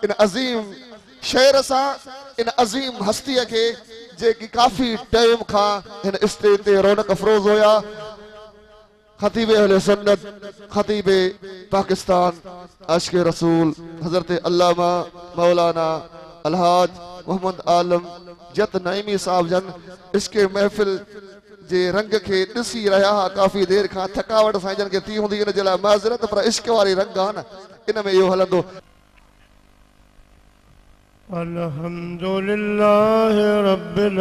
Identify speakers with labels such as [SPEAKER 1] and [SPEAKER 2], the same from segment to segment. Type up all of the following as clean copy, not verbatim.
[SPEAKER 1] इन अज़ीम शेर सा इन अज़ीम हस्ती के जेकी काफ़ी टाइम खां इन स्टेज ते रौनक अफरोज़ होया। खतीब अहले सुन्नत, खतीब पाकिस्तान, आशिक़ रसूल हज़रत अल्लामा मौलाना अलहाज मोहम्मद आलम जत नईमी साहब जन इसके महफ़िल जे रंग के ॾिसी रहा हा। काफ़ी देर खां थकावट साईं जन के थी हूंदी इन जे लाइ माज़रत, पर इश्क वारी रंग आहे न, इन में इहो हलंदो।
[SPEAKER 2] अल्हम्दुलिल्लाह रब्बिल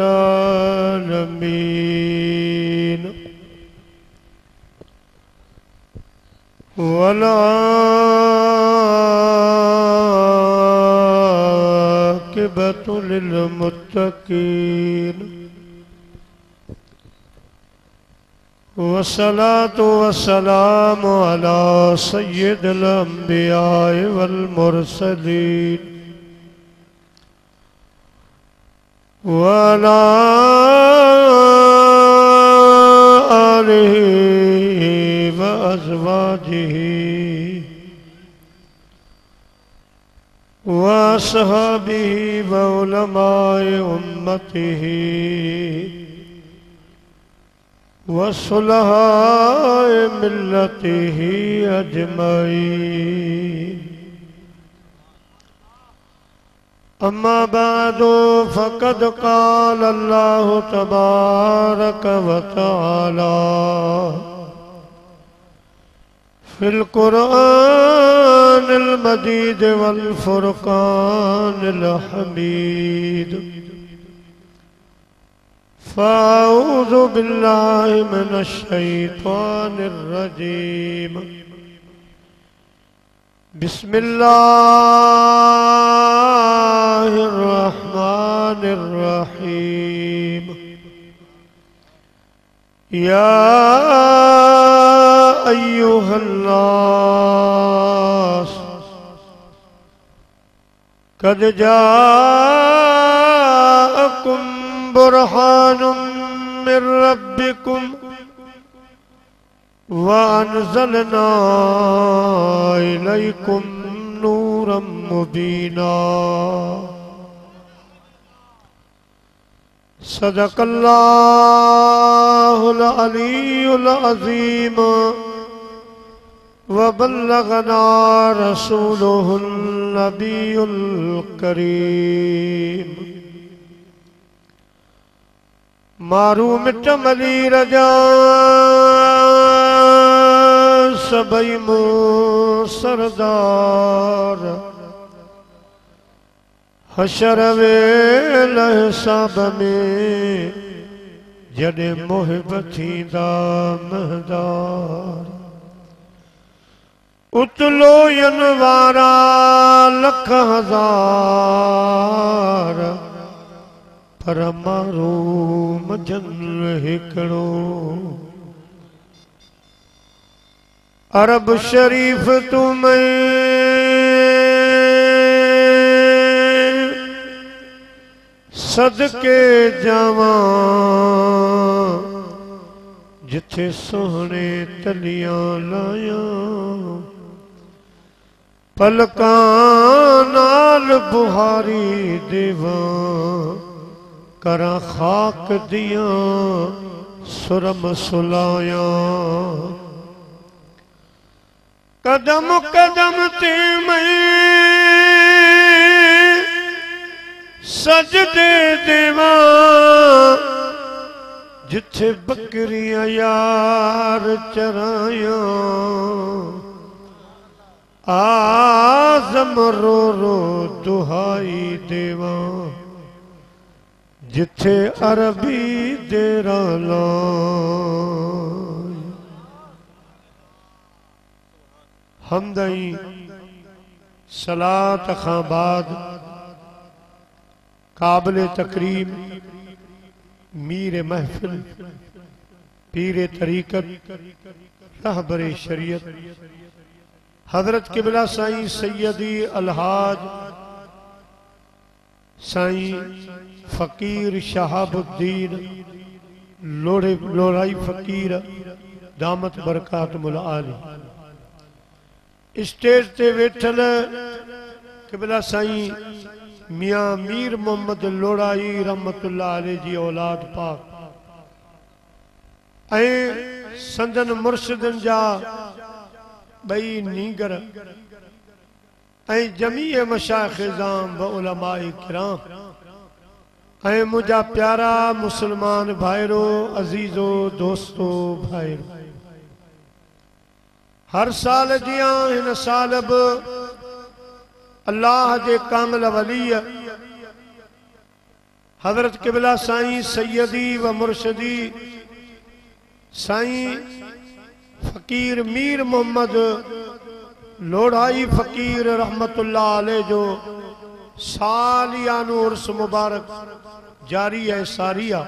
[SPEAKER 2] आलमीन वल आक़िबतु लिल मुत्तक़ीन वस्सलातु वस्सलामु अला सय्यिदिल अंबिया वल मुरसलीन वअला आलिहि व अज़वाजिहि व अस्हाबिहि व उलमाए उम्मतिहि व सुलहाए मिल्लतिहि अजमईन। अम्मा बादु फ़क़द क़ाल अल्लाहु तबारक व तआला फ़िल क़ुरआनिल मजीद वल फ़ुरक़ानिल हमीद। फ़अऊज़ु बिल्लाहि मिनश शैतानिर रजीम। बिस्मिल्लाहिर्रहमानिर्रहीम। या अय्युहन्नास क़द जाअकुम बुरहानुम मिर रब्बिकुम व अनज़लना इलैकुम नूरम मुबीना। सदक़ल्लाहुल अलीयुल अज़ीम व बल्लगना रसूलुहुन नबियुल करीम। मारू मिट मली रजा सबई मो सरदार हशर वेल हिसाब में जॾे मुहिब थींदा महदार। उतलो यन वारा लख हज़ार पर मारो मजन हिकड़ो। अरब शरीफ तुम्हें सदके जावां जिथे सोहने तलियां लाया पलकां नाल बुहारी देवां करा खाक दिया सुरम सुलाया। कदम कदम ते मैं सजदे देवा जिथे बकरियां यार चराया। आज़म रो रो दुहाई देवा जिथे अरबी देरा लाय। हमदई सलात खां बाद काबिल तकरीम मीर महफिल पीर तरीक़त रहबरे शरीयत हजरत किबला साईं सैयदी अलहाज साईं फकीर शहाबुद्दीन लोढ़ाई फकीर दामत बरकातुल आली स्टेज ते वेठल क़िबला साईं मियां मीर मोहम्मद लोड़ाई रहमतुल्लाह अलैह जी औलाद पाक ऐं संदन मुर्शिदन जा बई नीगर ऐं जमीअ मशाइख़ ज़ाम व उलमाए किराम ऐं मुझा प्यारा मुसलमान भाइरो अजीजो दोस्तो भाइरो हर साल जियां हिन साल बि अल्लाह जे कामिल वली हज़रत क़िबला साईं सैयदी व मुर्शिदी साईं फ़कीर मीर मोहम्मद लोढ़ाई फ़कीर रहमतुल्लाह अलैह जो सालियानो उर्स मुबारक जारी है सारिया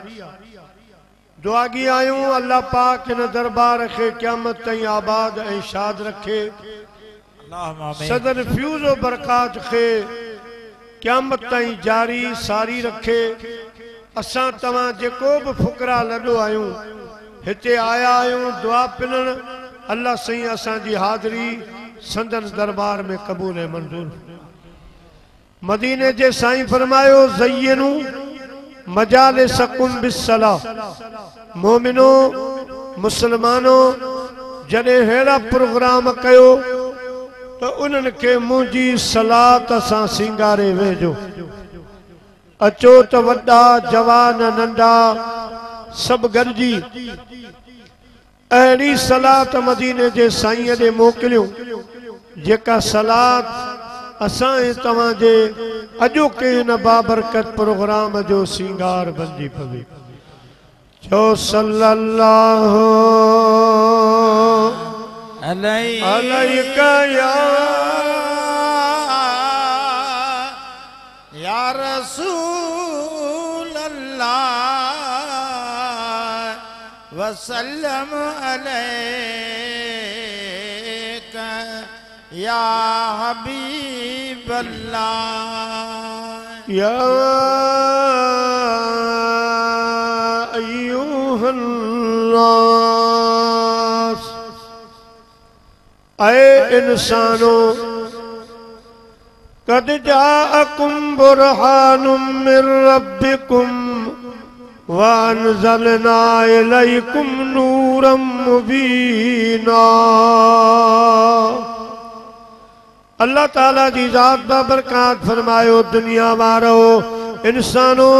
[SPEAKER 2] दुआगी आयूं अल्लाह पाक इन दरबार खे क़यामत ताईं आबाद ऐं शाद रखे सदन फ्यूज़ो बरकात खे क़यामत ताईं जारी सारी रखे असां तव्हां जेको बि फुकरा लॾो आयूं हिते आया आयूं दुआ पिनण अल्लाह साईं असांजी हाज़िरी संदन दरबार में क़बूल ऐं मंज़ूर मदीने जे साईं फरमायो ज़य्यनु मजालिसकुम बिस्सला मोमिनो मुसलमानो जॾहिं अहिड़ा प्रोग्राम कयो तो उन्हनि खे मुंहिंजी सलात सां सिंगारे वेझो अचो त वॾा जवान नंढा सब गॾिजी अहिड़ी सलात मदीने जे साईं ॾे मोकिलियूं जेका सलात असां ऐं तव्हां जे अॼोके हिन बाबरकत प्रोग्राम जो सिंगार बणिजी पवे चओ सल्लल्लाहु अलैका
[SPEAKER 3] या रसूल अल्लाह वसल्लम अलैका या हबीब अल्लाह
[SPEAKER 2] या अय्युहन नास ऐ इंसानो कद जाअकुम बुरहानुम मिर रब्बिकुम व अनज़लना इलैकुम नूरम मुबीना अल्लाह ताला जी ज़ात बाबरकात फरमायो दुनिया वारो इंसानो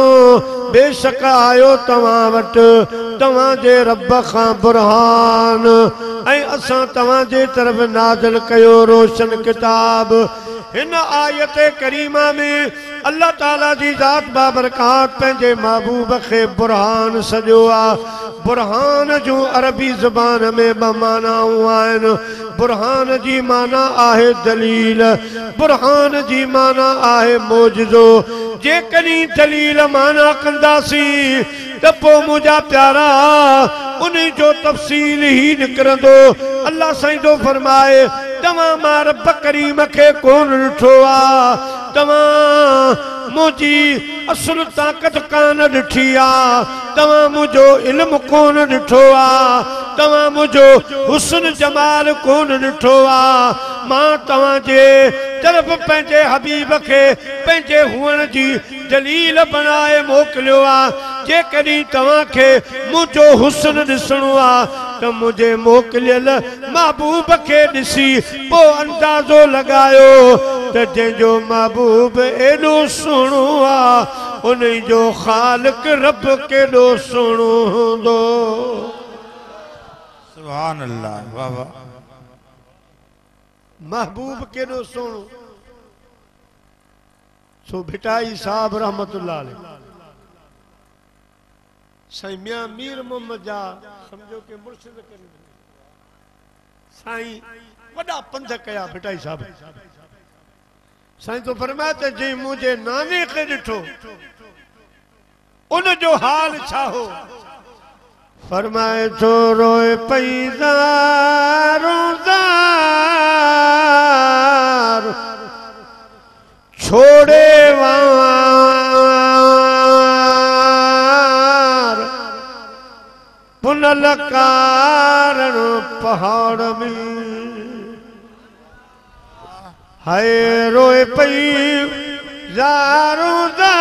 [SPEAKER 2] बेशक आयो तव्हां वटि तव्हां जे रब खां बुरहान ऐं असां तव्हां जे तरफ़ नाज़िल कयो रोशन किताब हिन आयत करीमा में अल्लाह ताला जी ज़ात बाबरकात पंहिंजे महबूब खे बुरहान सॼो आहे बुरहान जूं अरबी ज़बान में ॿ मानाऊं आहिनि बुरहान जी माना आहे दलील बुरहान जी माना आहे मौजज़ो जेकॾहिं दलील माना कंदासीं त पोइ मुंहिंजा प्यारा उन जो तफ़सील ही निकिरंदो अल्लाह साईं जो फरमाए तव्हां मां रब करीम खे कोन ॾिठो आहे तव्हां मुंहिंजी असुल ताक़त कान ॾिठी आहे तव्हां मुंहिंजो इल्मु कोन ॾिठो आहे तव्हां मुंहिंजो हुस्न जमाल कोन ॾिठो आहे मां तव्हांजे तरफ़ पंहिंजे हबीब खे पंहिंजे हुअण जी दलील बनाए मोकिलियो आहे जेकॾहिं तव्हांखे मुंहिंजो हुस्न ॾिसणो आहे त मुंहिंजे मोकिलियल महबूब खे ॾिसी पोइ अंदाज़ो लॻायो त जंहिंजो महबूब एॾो सुहिणो आहे उन जो ख़ालिक रब केॾो सुहिणो हूंदो
[SPEAKER 3] सुभान अल्लाह वाह वाह
[SPEAKER 2] महबूब केॾो सुहिणो सो भिटाई साहब रहमतुल्लाह अलैह साईं मियां मीर मोहम्मद जा समझो के मुर्शिद साईं वॾा पंध कया भिटाई साहब साईं तो फरमाया त जे मुंहिंजे नाने खे ॾिठो उन जो हाल छा हो फरमाए थो रोए पैदार छोड़े वार पुनल कारण पहाड़ में हाय रोए पई ज़ारो ज़ार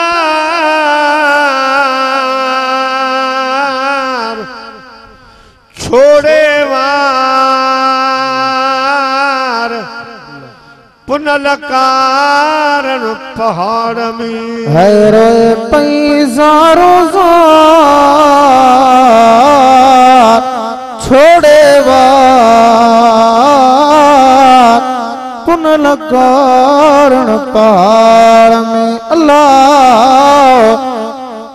[SPEAKER 2] छोड़े वार पुनल कारण पहाड़ में
[SPEAKER 4] है रोए पई ज़ारो ज़ार छोड़े वार पुनल कारण पहाड़ में अल्लाह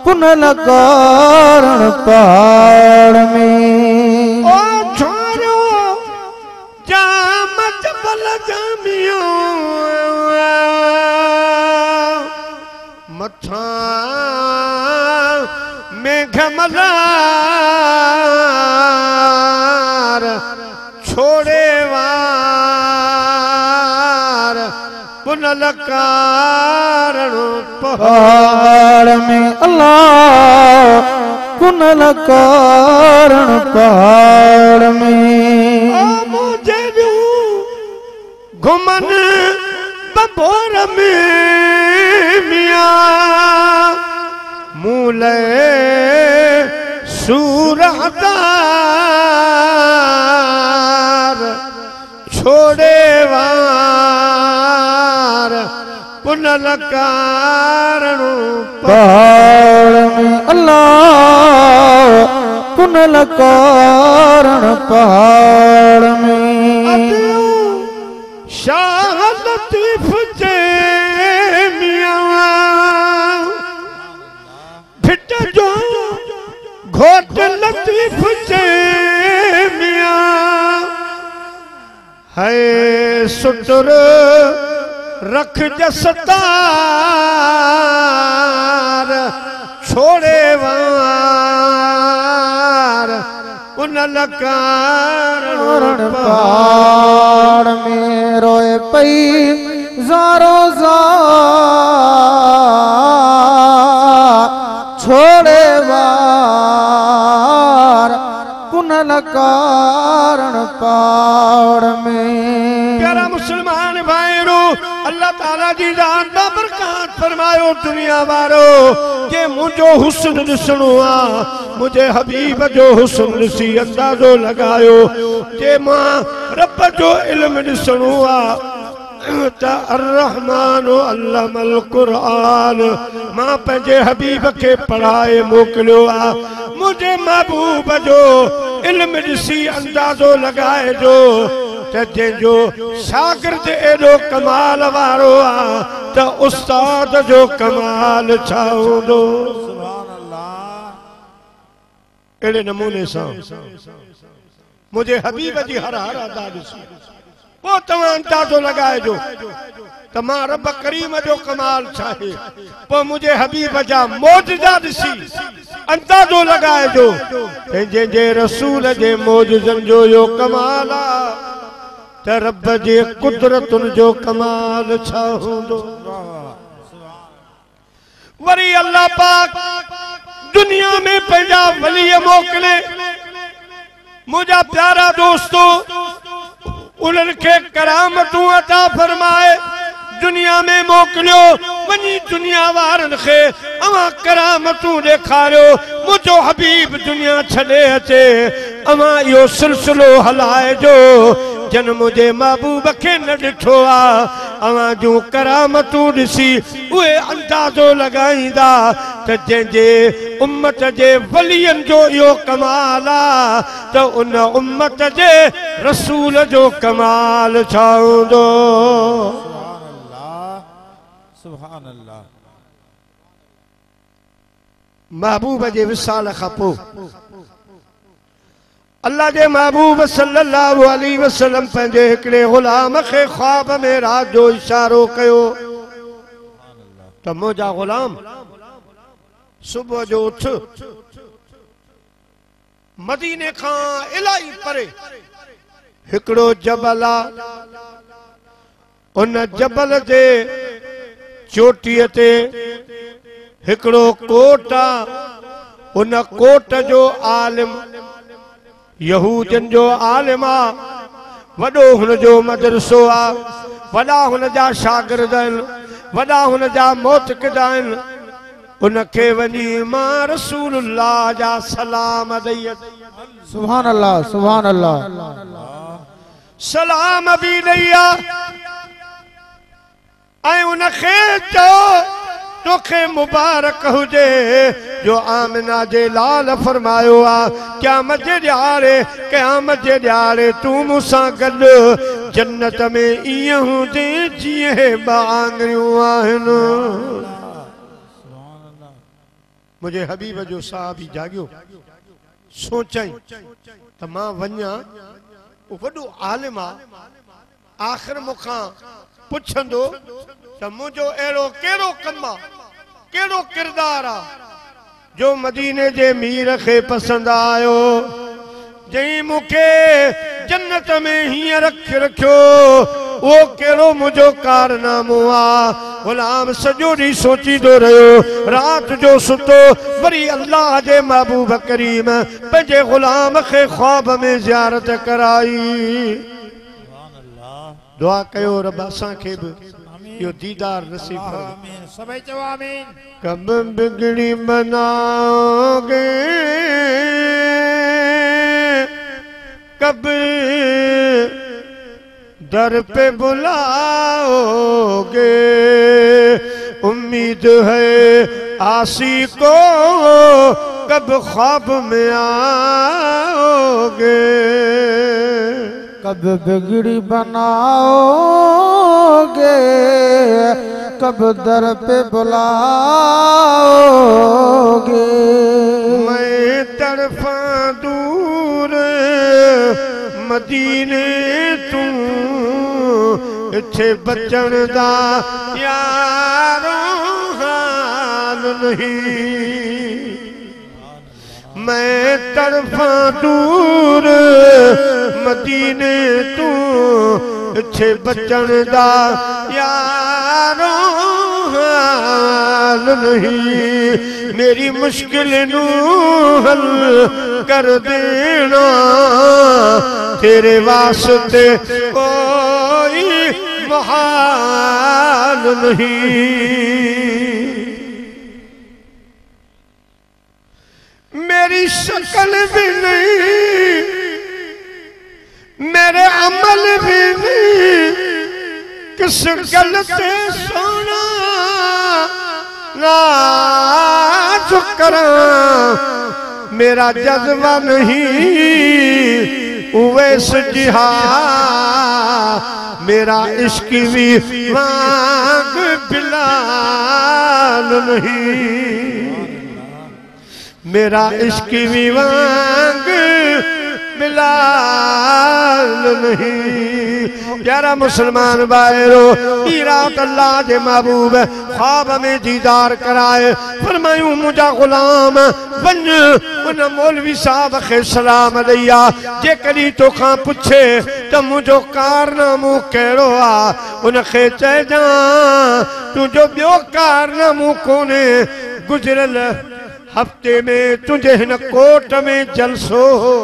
[SPEAKER 4] पुनल कारण पहाड़ में
[SPEAKER 2] ओ छोरो जाम जबल जामियो मथा मेघ मलार छोड़े वार पुनल कारण
[SPEAKER 4] पहाड़ में अल्लाह पुनल कारण पहाड़ में
[SPEAKER 2] मुझे घुमन बबोर में मियाँ मूले सूरहदार छोड़े वार पुनल कारण
[SPEAKER 4] पहाड़ में अल्लाह पुनल कारण पहाड़ में
[SPEAKER 2] शाह लतीफ जे मियाँ भिट जो घोट लतीफ जे मियाँ है सुटर रख जसतार छोड़े वार पुनल कारण
[SPEAKER 4] पहाड़ में रोए पई ज़ारो ज़ार छोड़े वार पुनल कारण पहाड़ में
[SPEAKER 2] प्यारा मुसलमान भाईरो अल्लाह ताला जी जान दा बरकत फरमायो दुनिया वारो के मुझो हुस्न दिसणो आ मुझे हबीब जो हुस्न सी अंदाजो लगायो के मां रब जो इल्म दिसणो आ अर्रहमान अल्लमल कुरान मां पंहिंजे हबीब के पढ़ाए मोकिलियो आ मुझे महबूब जो इल्म ॾिसी अंदाज़ो लगाए जो जो शागिर्द एडो कमाल वारो आ त उस्ताद जो कमाल छा हूंदो अहिड़े नमूने सां मुझे हबीब जी हर हर अदा ॾिसी वो तव्हां अंदाज़ो लगाए जो त मां रब करीम जो कमाल छा आहे पोइ मुझे हबीब जा मौजज़ा ॾिसी अंदाज़ो लगाए जो जे रसूल जे मौजज़न जो यो कमाल आ त रब जे कुदरतुन जो कमाल छा हूंदो वरी अल्लाह पाक दुनिया में पंहिंजा वली मोकिले मुझा प्यारा दोस्तों उन्हनि खे करामतूं अता फरमाए दुनिया में मोकिलियो वञी दुनिया वारनि खे अवां करामतूं ॾेखारियो मुझो हबीब दुनिया छॾे अचे अवां इहो सिलसिलो हलाए जो जन मुझे महबूब के न ॾिठो आ अवां जूं करामतूं ॾिसी उहे अंदाज़ो लगाईंदा त जंहिंजे उम्मत जे वलियनि जो इहो कमाल आ त उन उम्मत जे रसूल जो कमाल छा हूंदो
[SPEAKER 3] सुभान अल्लाह
[SPEAKER 2] महबूब जे विसाल खां पोइ अल्लाह जे महबूब सल्लल्लाहु अलैहि वसल्लम पंहिंजे हिकिड़े गुलाम खे ख्वाब में रात जो इशारो कयो त मुंहिंजा गुलाम सुबुह जो उठ मदीने खां इलाही परे हिकिड़ो जबल आ उन जबल जे चोटीअ ते हिकिड़ो कोट आ उन कोट जो आलिम यहूदन जो आलिम आ वॾो हुन जो मदरसो आ वॾा हुन जा शागिर्द आहिनि, वॾा हुन जा मोतक़िद आहिनि। उनखे वञी मां रसूलुल्लाह जा सलाम ॾेई
[SPEAKER 4] सुभान अल्लाह सुभान अल्लाह
[SPEAKER 2] सलाम बि ॾेई ऐं उनखे चओ तोखे मुबारक हुजे जो आमिना जे लाल फरमायो आ क़यामत जे ॾियारे तूं मूंसां गॾु जन्नत में ईअं हुजे जीअं बांगरियूं आहिनि। मुझे हबीब जो साहबी जागियो सोचाई त मां वञा वॾो आलिम आ आख़िर मूंखां पुछंदो त मुंहिंजो अहिड़ो कहिड़ो कमु आहे कहिड़ो किरदार आहे जो मदीने जे मीर खे पसंदि आयो जंहिं मूंखे जन्नत में हीअं रखियो वो कहिड़ो मुंहिंजो कारनामो आहे। गुलाम सॼो ॾींहुं सोचींदो रहियो रात जो सुतो वरी अल्लाह जे महबूब करीम पंहिंजे गुलाम खे ख्वाब में ज़ियारत कराई। दुआ कयो रब असांखे बि यो दीदार नसीब फरमाए।
[SPEAKER 3] सभई चओ आमीन।
[SPEAKER 2] कब बिगड़ी बनाओगे कब दर पे बुलाओगे उम्मीद है आसी को कब ख्वाब में आओगे।
[SPEAKER 4] कब बिगड़ी बनाओगे कब दर पे बुलाओगे।
[SPEAKER 2] मैं तरफा दूर मदीने तू इत्थे बचण दा यारो हाल नहीं। मैं तरफा दूर मदीने तू इत्थे बचण दा यारो हाल नहीं। मेरी मुश्किल नू हल कर देना तेरे वास्ते कोई मुहाल नहीं। मेरी शक्ल भी नहीं मेरे अमल भी नहीं किस गल से सोना ना करा मेरा जज्बा नहीं उवैस जिहा मेरा इश्क भी मांग बिलाल नहीं। मेरा इश्क भी मांग बिलाल नहीं। प्यारा मुसलमान भाइरो रात अल्लाह जे महबूब ख्वाब में दीदार कराए फरमायूं मुझा गुलाम वन उन मौलवी साहब खे सलाम ॾेया जे कॾहिं तोखां पुछे त मुंहिंजो कारनामो कहिड़ो आहे उनखे चइजां तुंहिंजो ॿियो कारनामो कोन्हे गुज़िरियल हफ्ते में तुझे हिन कोट में जलसो हो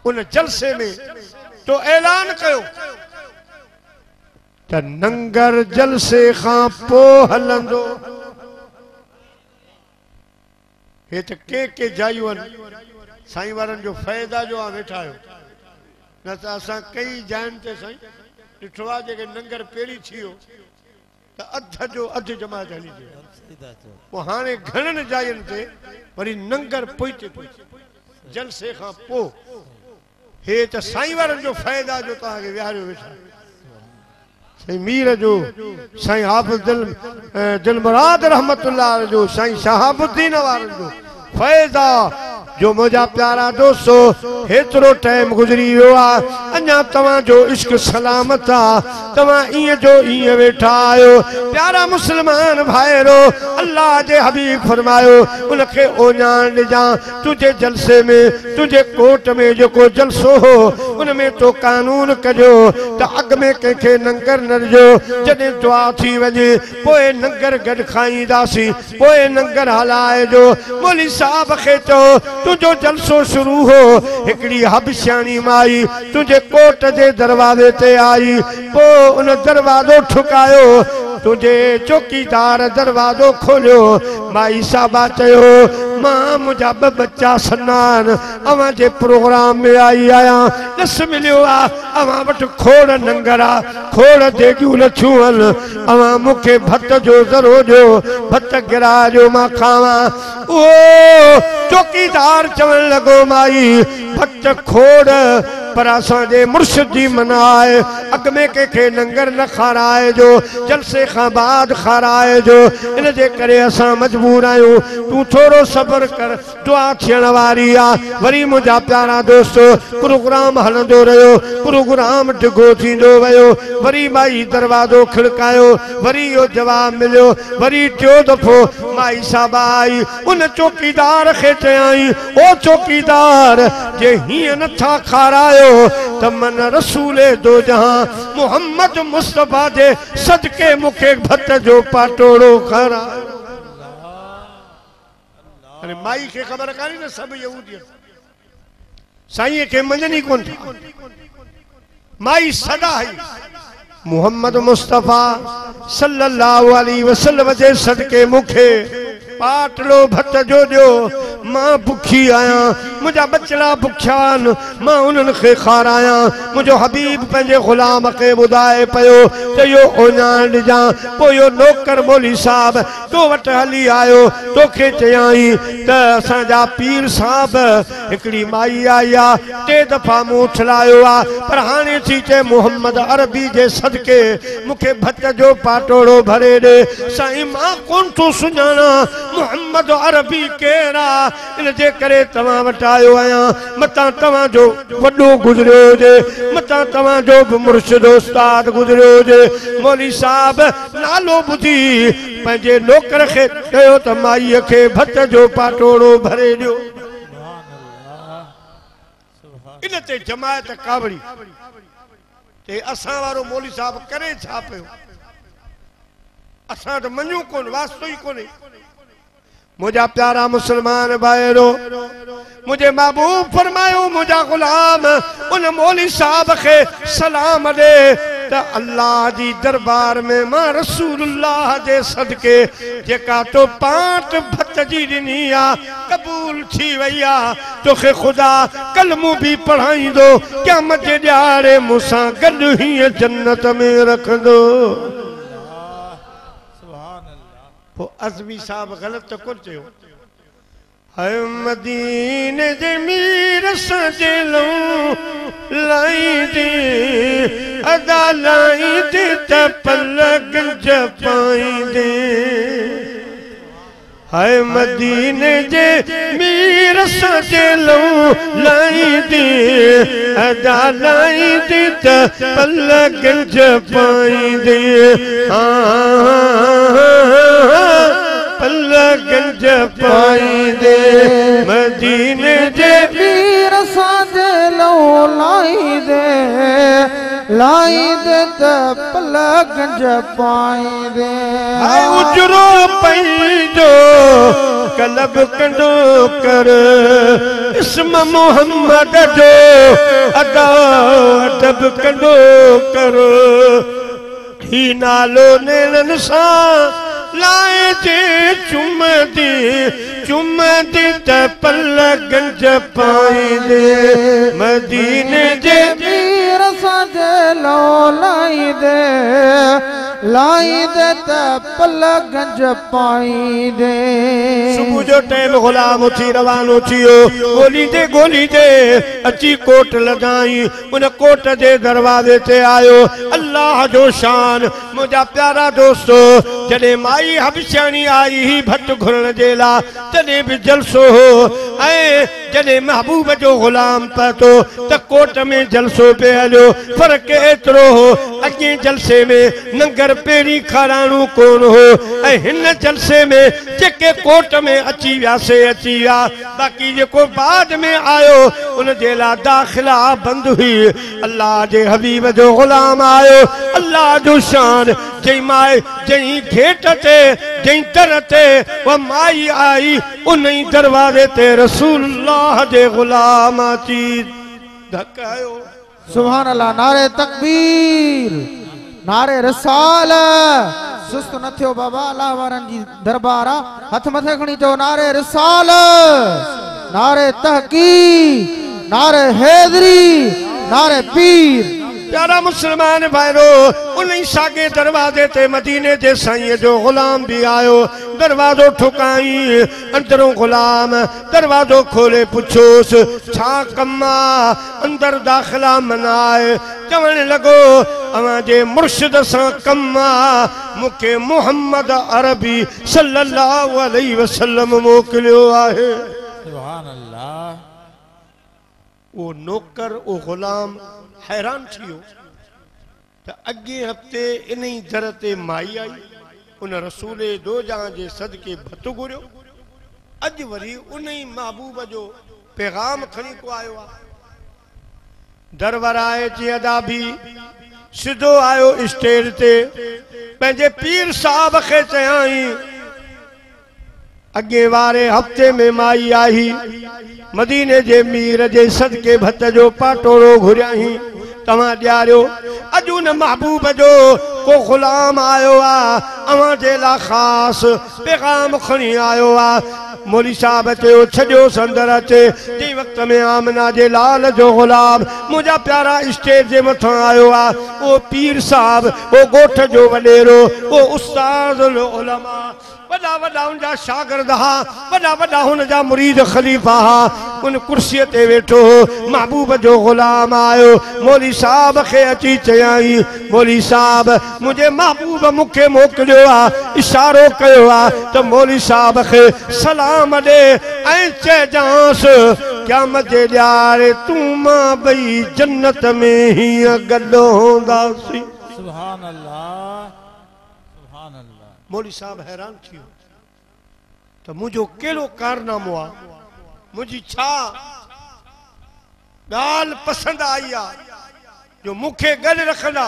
[SPEAKER 2] उन जलसे में तो ऐलान कयो त नंगर जलसे खां पोइ हलंदो। हे त के जायूं आहिनि साईं वारनि जो फ़ैदा जो आहे वेठा आहियो न त असां कई जायुनि ते साईं ॾिठो आहे जेके नंगर पहिरीं थी वियो त अध जो अधु जमात हली थिए पोइ हाणे घणनि जायुनि ते वरी नंगर पोइते जलसे खां पोइ हे त साईं वारनि जो फ़ाइदा जो तव्हांखे विहारियो वेठा साईं मीर जो साईं हाफ़िज़ दिलमुराद रहमतुल्लाह जो साईं शहाबुद्दीन वारनि जो फ़ाइदा जो मुझा प्यारा दोस्तो हेतरो टाइम गुजरी वियो आहे अञा तव्हांजो इश्क सलामत आहे तव्हां ईअं जो ईअं वेठा आहियो। प्यारा मुसलमान भाइरो अल्लाह जे हबीब फरमायो उनखे ओञाण ॾिजां तुंहिंजे जलसे में तुंहिंजे कोट में जेको जलसो हो उन में तो कानून कजो त अॻ में कंहिंखे नंगर न ॾिजो जॾहिं दुआ थी वञे पोइ नंगर गॾु खाईंदासीं पोइ नंगर हलाइजो। मौली साहब खे चओ तुंहिंजो जलसो शुरू हो हिकिड़ी हबशानी माई तुंहिंजे कोट जे दरवाजे ते आई पो उन दरवाजो ठुकायो तुझे चौकीदार दरवाजो खोलियो माई साहबा चयो मां मुझा बच्चा सनान अवां जे प्रोग्राम में आई आया दस मिलियो आ अवां वट खोड़ नंगरा खोड़ देगियूं लछूं अवां मुखे भत जो ज़रो जो भत गिरा जो मां खावां ओ चौकीदार चवण लगो माई भत खोड़ पर असांजे मुर्शिद जी मनाए अग में के नंगर न खाराए जो जलसे खां बाद खाराए जो इन जे करे असां मजबूर आहियूं तू थोड़ो सब्र कर दुआ थियण वारी आ वरी मुंहिंजा प्यारा दोस्त प्रोग्राम हलंदो रहियो प्रोग्राम डिघो थींदो वियो वरी माई दरवाजो खिड़कायो वरी इहो जवाब मिलियो वरी टियों दफ़ो माई साहबा आई उन चौकीदार खे चयाई ओ चौकीदार जे हीअं नथा खारायो तमन रसूले दो जहां मोहम्मद मुस्तफा जे सदके मुखे भत जो पाटोड़ो खरा अरे माई के खबर कानी न सब यहूदी साईं के मंजनी कोन माई सदा है मोहम्मद मुस्तफा सल्लल्लाहु अलैहि वसल्लम जे सदके मुखे पाटलो भत जो दियो मां भुखी आया मुझा बचड़ा भुख्यान मां उन्हनि खे खाराया मुझो हबीब पंहिंजे गुलाम खे ॿुधाए पियो त इहो ओञाण ॾिजां पोइ इहो नौकर मौली साहब तो वटि हली आयो तोखे चयाई त असांजा पीर साहब हिकिड़ी माई आई आहे टे दफ़ा मूं उछलायो आहे पर हाणे थी चए मोहम्मद अरबी जे सदके मूंखे भत जो पाटोड़ो भरे ॾे साईं मां कोन थो सुञाणा मोहम्मद अरबी केरा इन जे करे तवां वटि आयो आहियां मतां तवां जो वॾो गुज़रियो हुजे मतां तवां जो बि मुर्शिद उस्ताद गुज़रियो हुजे मौली साहब नालो ॿुधी पंहिंजे नौकर खे चयो त माईअ खे भत जो पाटोड़ो भरे ॾियो इन ते जमायत कावड़ी ते असां वारो मौली साहब करे छा पियो असां त मञूं कोन वास्तो ई कोन्हे मुझा प्यारा मुसलमान भाइरो मुझे महबूब फरमायो मुझा गुलाम उन मौली साहब के सलाम दे त अल्लाह जी दरबार में मां रसूलुल्लाह जे सदके जेका तो पांच भत जी ॾिनी आ कबूल थी वई आ तोखे खुदा कलमू भी पढ़ाईंदो क़यामत जे ॾियारे मूंसां गॾु हीअं जन्नत में रखंदो अज़मी साहब गलत तो कोन चयो हाय मदीने जे मीर सजलो लाई दे अदा लाई दे त पलक जपाई दे हाय मदीने जे मीर सजलो लाई दे अदा लाई दे त पलक जपाई दे पलक जपाई दे मदीने जे
[SPEAKER 4] मीर सजलो लाई दे त पलक जपाई दे
[SPEAKER 2] हाय उजरो पैजो कलब कंडो कर इस्म मोहम्मद जो अदा अदब कंडो कर ही नालो नेलन सां लाए जे चुमदी त पलक जपाई दे मदीने जे
[SPEAKER 4] मीर सजलो लाई दे त पलक जपाई दे
[SPEAKER 2] सुबह जो टाइम गुलाम उथी रवानो थियो गोली दे अची कोट लगाई उन कोट जे दरवाजे ते आयो अल्लाह जो शान मुझा प्यारा दोस्तो जॾहिं माई हबशानी आई ही भट घुरण जे लाइ तॾहिं बि जलसो हो ऐं जॾहिं महबूब जो गुलाम पतो त कोट में जलसो पे हलियो फर्क एतिरो हो अॻे जलसे में नंगर पहिरीं खाराणो कोन हो ऐं हिन जलसे में जेके कोट में अची वियासे अची विया बाक़ी जेको बाद में आयो उन जे लाइ दाख़िला बंद हुई अल्लाह जे हबीब जो गुलाम आयो अल्लाह जो शान जई माए जई घेट ते जई दर ते वो माई आई उन दरवाजे ते रसूलुल्लाह जे गुलाम अची धक आयो
[SPEAKER 4] सुभान अल्लाह। नारे तकबीर, नारे रसाल। सुस्त न थियो बाबा, अल्लाह वारन जी दरबार आहे। हथ मथे खणी चओ नारे रसाल, नारे तहकीक, नारे हैदरी, नारे पीर।
[SPEAKER 2] प्यारा मुसलमान भाईरो, उन सागे दरवाजे ते मदीने जे साईं जो गुलाम भी आयो। दरवाजो ठुकाई, अंदरों गुलाम दरवाजो खोले पुछोस छा कम्मा। अंदर दाखिला मनाए चवण लगो अवां जे मुर्शिद सां कम्मा। मुके मोहम्मद अरबी सल्लल्लाहु अलैहि वसल्लम मोकलियो आहे।
[SPEAKER 3] सुभान अल्लाह।
[SPEAKER 2] वो नौकर वो गुलाम हैरान थियो तो अगे हफ्ते इन ही दर ते माई आई। उन रसूले दो जहां जे सदके भत घुरियो। अज वरी उन ही महबूब जो पैगाम खणी को आयो आ। दरबार आए जी अदा भी सिधो आयो स्टेज ते पंहिंजे पीर साहब खे चयाई अगे वारे हफ्ते में माई आई मदीने जे मीर जे सदके भत जो पाटोड़ो घुरियाही तव्हां ॾियारियो। अॼु उन महबूब जो को गुलाम आयो आ अवां जे लाइ ख़ासि पैगाम खणी आयो आ। मौली साहब चयो छॾियो संदर अचे। जंहिं वक़्त में आमना जे लाल जो गुलाम मुंहिंजा प्यारा स्टेज जे मथां आयो आ। ओ पीर साहब, ओ ॻोठ जो वॾेरो, ओ उस्तादुल उलमा, वॾा वॾा उनजा शागिर्द हा, वॾा वॾा हुनजा मुरीद खलीफ़ा हा। उन कुर्सीअ ते वेठो हो। महबूब जो गुलाम आयो। मौली साहब खे अची चयाई मौली साहब मुंहिंजे महबूब मूंखे मोकिलियो आहे। इशारो कयो आहे त मौली साहब खे सलाम ॾे ऐं चइजांसि क़यामत जे ॾियारे तूं मां ॿई जन्नत में हीअं गॾु हूंदासीं।
[SPEAKER 3] सुभान अल्लाह, सुभान अल्लाह।
[SPEAKER 2] मौली साहब हैरान थियो त मुंहिंजो कहिड़ो कारनामो आहे, मुंहिंजी छा ॻाल्हि पसंदि आई आहे जो मूंखे गॾु रखंदा।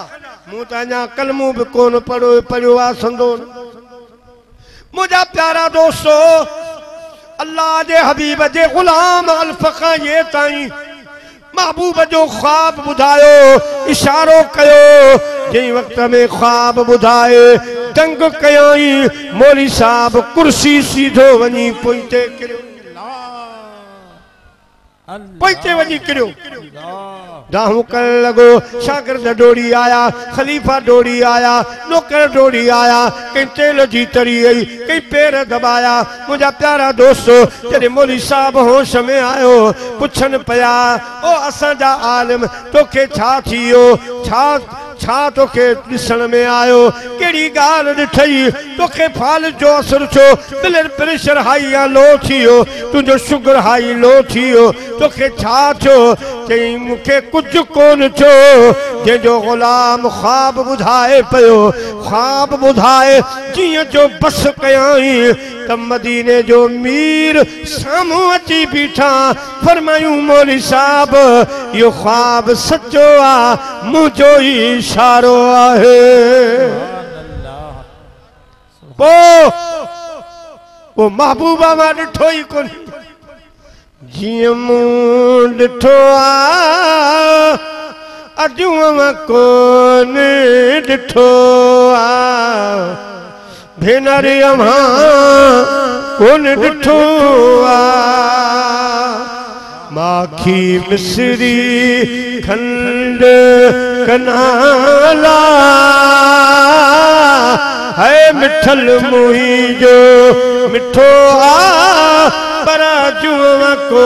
[SPEAKER 2] मूं त अञा कलमो बि कोन पढ़ियो आहे संदोन। मुंहिंजा प्यारा दोस्तो, अल्लाह जे हबीब जे गुलाम अल्फ खां ये ताईं महबूब जो ख्वाब ॿुधायो, इशारो कयो। जंहिं वक़्त में ख्वाब ॿुधाए दंग कयाई मौली साहब कुर्सी सीधो वञी पोइते किरियो। पोइते वञी किरियो। दाहूं करण लॻो। शागिर्द डोड़ी आया, खलीफ़ा डोड़ी आया, नौकर डोड़ी आया। कहीं तेल जी तरी आई, कहीं पैर दबाया। मुंहिंजा प्यारा दोस्तो, जॾहिं मौली साहब होश में आयो पुछनि पिया ओ असांजा आलिम तोखे छा थियो, छा तोखे ॾिसण में आयो, कहिड़ी ॻाल्हि ॾिठई, तोखे फाल जो असर छो, ब्लड प्रेशर हाई या लो थियो, तुंहिंजो शुगर हाई लो थियो, तोखे छा थियो? चई मूंखे कुझु कोन थियो। जंहिंजो गुलाम ख्वाब ॿुधाए पियो, ख्वाब ॿुधाए जीअं जो बस कयाई त मदीने जो मीर साम्हूं अची बीठा। फरमायूं मौली साहब इहो ख्वाब सचो आहे, मुंहिंजो ई इशारो आहे। पोइ महबूबा मां ॾिठो ई कोन। जीअं मूं ॾिठो आहे अॼु मां कोन ॾिठो आहे। भेनरी अमां कोन ॾिठो आहे। माखी मिसरी खंड कनाला है मिठल मुही जो मिठो आ पर जुआ को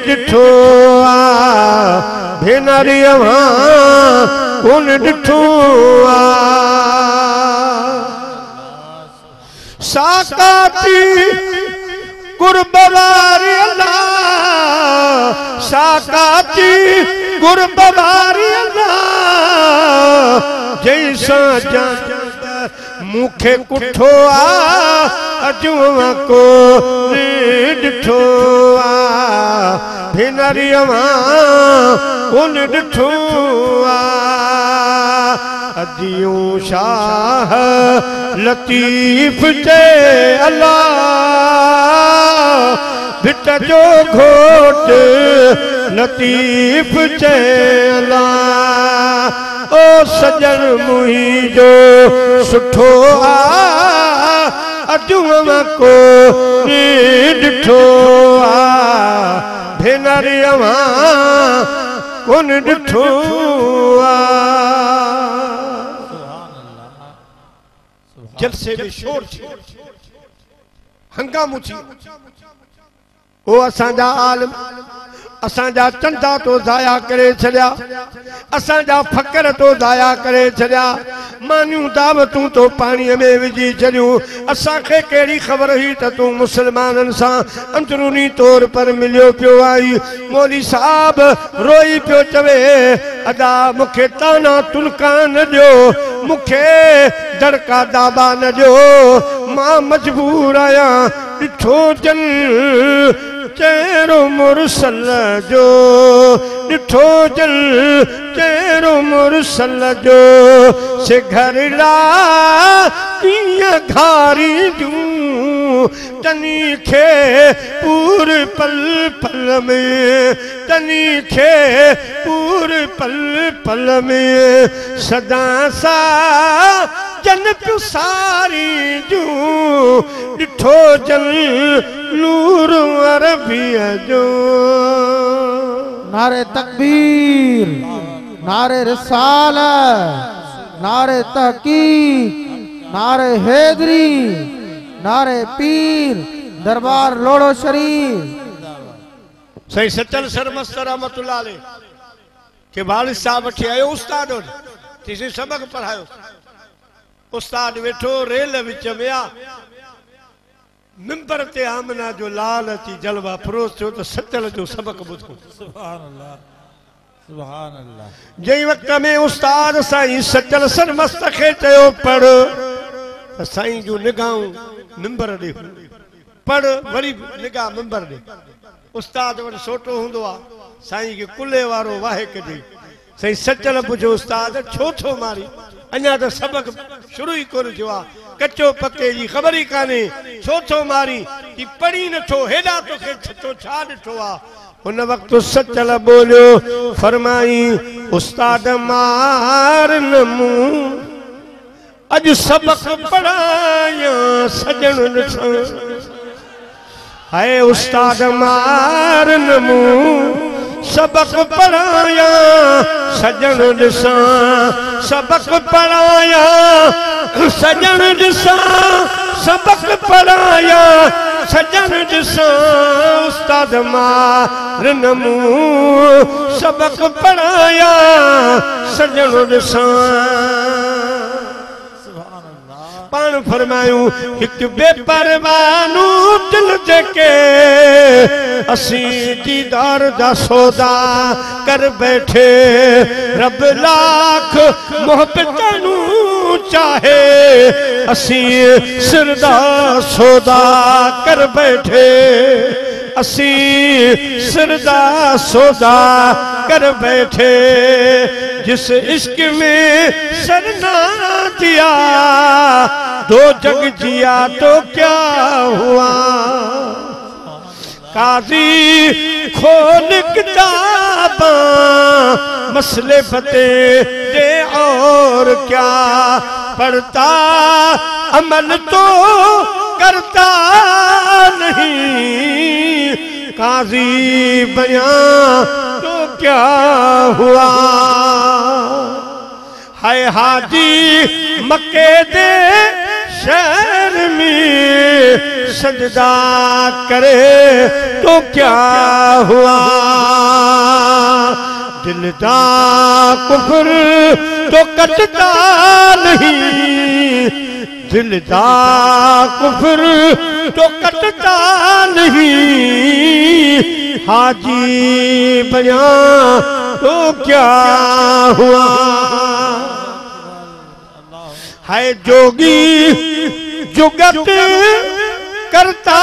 [SPEAKER 2] ॾिठो आ। भेनरी अमां कोन ॾिठो आ। साकाती गुरबारी अल्लाह, साकाती गुरबारी अल्लाह। जैसा मुखे कुठो आ अजुआ को ॾिठो आ। भेनरी अमां कोन ॾिठो आ। अदियूं शाह लतीफ़ जे अल्लाह भिट जो घोट लतीफ चला ओ सजन मुही जो सुठो आ अजुम को डिठो आ भेनरी अवा कोन डिठो आ जलसे में शोर थी हंगामो थी ओ असांजा आलम असांजा चंदा तो ज़ाया करे छड़िया असांजा फकर तो ज़ाया करे छड़िया मानियूं दावतूं तो पानी में विझी छड़ियूं असांखे कहिड़ी ख़बर हुई त तूं मुसलमाननि सां अंदरूनी तौर पर मिलियो पियो आई मौली साहब रोई पियो चवे अदा मूंखे ताना तुनका न ॾियो मूंखे दड़का दाबा न ॾियो मां मजबूर आहियां ॾिठो जन चेहरो मुरसल जो ॾिठो जल चेहरो मुरसल जो से घर ला कीअं घारी दूं तनी खे पूर पल पल में तनी खे पूर पल पल में सदा सा जन पियो सारी जूं ॾिठो जल नूर अरबिया जो
[SPEAKER 4] नारे तकबीर नारे रिसालत नारे तहकीक नारे हैदरी नारे पीर दरबार लोड़ो शरीफ
[SPEAKER 2] सही सचल सरमस्तर रहमतुल्लाह अलैह के वालिद साहब वठी आयो उस्ताद तिसे सबक पढ़ायो उस्ताद वेठो रेल विच में आ मिंबर ते आमना जो लाल अची जलवा फरोज़ थियो तो सचल जो सबक बुधो
[SPEAKER 3] सुभान अल्लाह सुभान अल्लाह
[SPEAKER 2] जई वक्त में उस्ताद साईं सचल सरमस्त खे चयो पढ़ साईं जो निगाहूं मिंबर दे पढ़ वरी निगाह मिंबर दे उस्ताद वर सोटो हुंदो आ साईं के कुले वारो वाहे कढी साईं सचल पुछो उस्ताद छो छो मारी अञा तो सबक शुरू ही कोन थियो आ कच्चो पक्के जी खबर ही काने छो छो मारी की पढ़ी न छो हेडा तो के छो छा ॾिठो आ उन वक्त सचल बोलियो फरमाई उस्ताद मार न मूं अज सबक पढ़ाया सजन हाय उस्ताद मार न मूं सबक पढ़ाया सजन दिसा सबक पढ़ाया सजन दिसा सबक पढ़ाया सजन दिसा उस्ताद मार न मूं सबक पढ़ाया सजन दिसा पान फरमायूं एक बेपरवानू दिल जेके असी दीदार दा सौदा कर बैठे रब लाख मोहब्बतनू चाहे असी सिरदा सौदा कर बैठे असी सिरदा सौदा कर बैठे जिस इश्क में सरना दिया दो जग जिया तो क्या हुआ काजी खोल किताबा मसले फते दे और क्या पढ़ता अमल तो करता नहीं काजी बयां तो क्या हुआ हाय हाजी मक्के दे शहर में सजदा करे तो क्या हुआ दिल दा कुफर तो कटता नहीं दिल दा कुफर तो कटता नहीं हाजी बयां तो क्या हुआ है जोगी जुगत करता